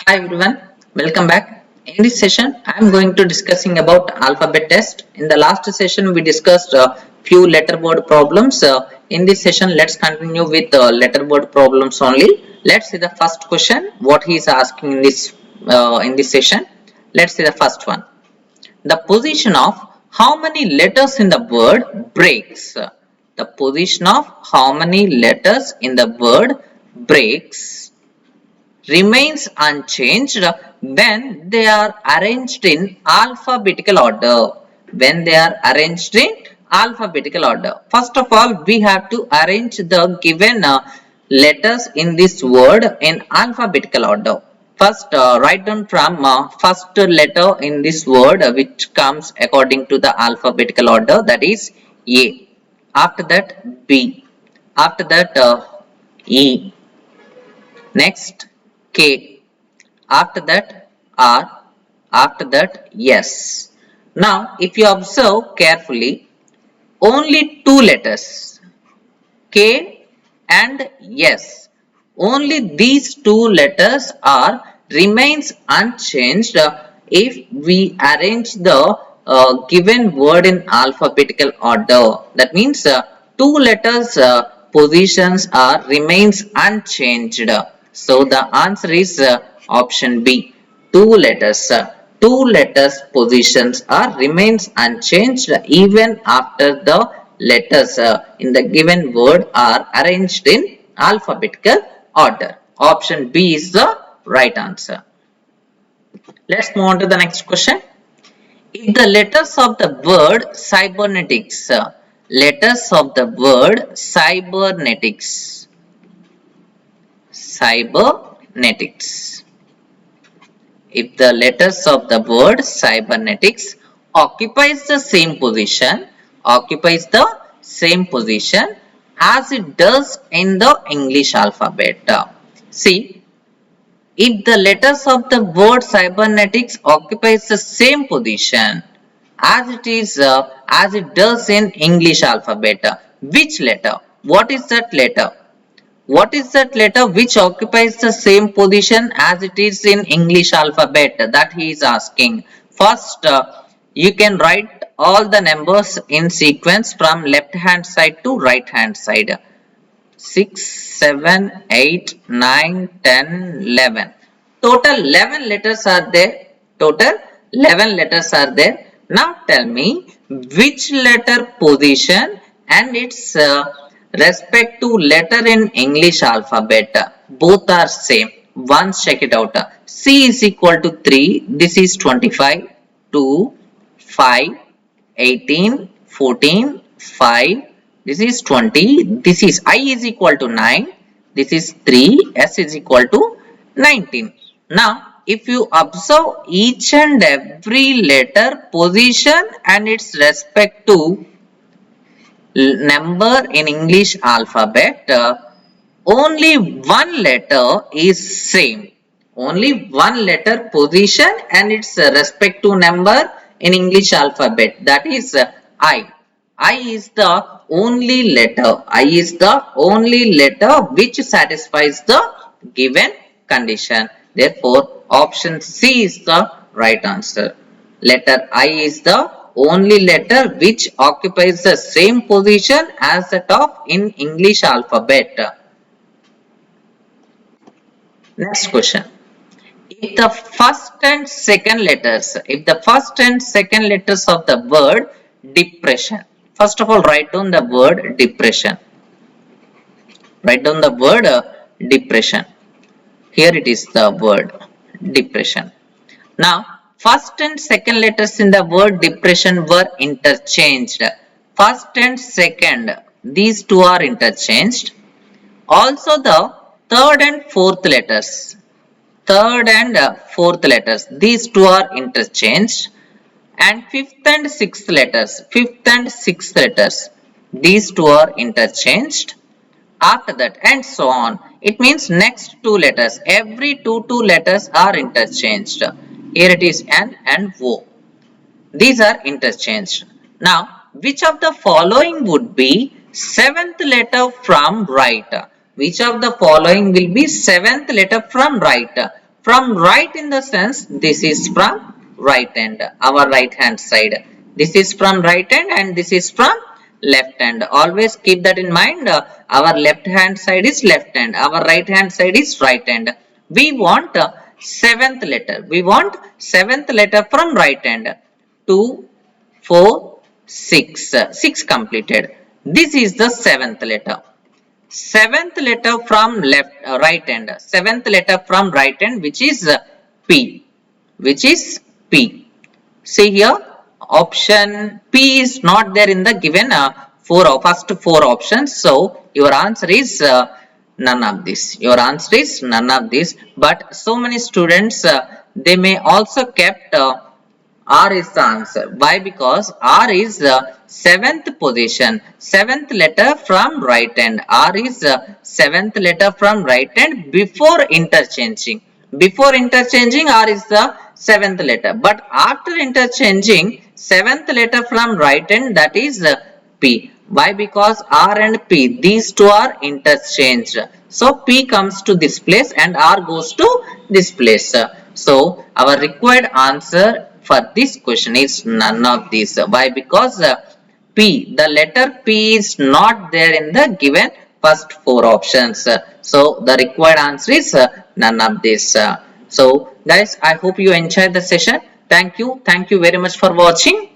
Hi everyone, welcome back. In this session, I am going to discussing about alphabet test. In the last session, we discussed a few letter word problems. In this session, let's continue with letter word problems only. Let's see the first question. What he is asking in this session. Let's see the first one. The position of how many letters in the word breaks. The position of how many letters in the word breaks remains unchanged when they are arranged in alphabetical order. When they are arranged in alphabetical order. First of all, we have to arrange the given letters in this word in alphabetical order. First, write down from first letter in this word which comes according to the alphabetical order, that is A. After that B. After that E. Next K, after that R, after that S. Now if you observe carefully, only two letters K and S, only these two letters are remains unchanged if we arrange the given word in alphabetical order. That means two letters positions are remains unchanged. So the answer is option B. Two letters positions are remains unchanged even after the letters in the given word are arranged in alphabetical order. Option B is the right answer. Let's move on to the next question. If the letters of the word cybernetics, letters of the word cybernetics, if the letters of the word cybernetics occupies the same position, as it does in the English alphabet. See, if the letters of the word cybernetics occupies the same position as it does in English alphabet, which letter? What is that letter? What is that letter which occupies the same position as it is in English alphabet? That he is asking. First, you can write all the numbers in sequence from left hand side to right hand side. 6, 7, 8, 9, 10, 11. Total 11 letters are there. Total 11 letters are there. Now tell me which letter position and its respect to letter in English alphabet. Both are same. Once check it out. C is equal to 3. This is 25. 2, 5, 18, 14, 5. This is 20. This is I is equal to 9. This is 3. S is equal to 19. Now, if you observe each and every letter position and its respect to number in English alphabet, only one letter is same. Only one letter position and its respect to number in English alphabet, that is I. I is the only letter. I is the only letter which satisfies the given condition. Therefore, option C is the right answer. Letter I is the only letter which occupies the same position as that of in English alphabet. Next question. If the first and second letters of the word depression. First of all, write down the word depression. Write down the word depression. Here it is the word depression. Now, first and second letters in the word depression were interchanged. First and second, these two are interchanged. Also the third and fourth letters. These two are interchanged. And fifth and sixth letters. These two are interchanged. After that and so on. It means next two letters. Every two letters are interchanged. Here it is N and O. These are interchanged. Now, which of the following would be seventh letter from right? Which of the following will be seventh letter from right? From right in the sense, this is from right hand, our right hand side. This is from right hand and this is from left hand. Always keep that in mind. Our left hand side is left hand, our right hand side is right hand. We want seventh letter. We want seventh letter from right hand. 2, 4, 6. 6 completed. This is the seventh letter. Seventh letter from right hand. Seventh letter from right hand, which is P. Which is P. See here, option P is not there in the given first four options. So your answer is none of this. Your answer is none of this. But so many students they may also kept R is the answer. Why? Because R is the seventh position, seventh letter from right hand. R is the seventh letter from right hand before interchanging. Before interchanging, R is the seventh letter. But after interchanging, seventh letter from right hand, that is P. Why? Because R and P, these two are interchanged. So P comes to this place and R goes to this place. So our required answer for this question is none of these. Why? Because P, the letter P is not there in the given first four options. So the required answer is none of this. So guys, I hope you enjoyed the session. Thank you. Thank you very much for watching.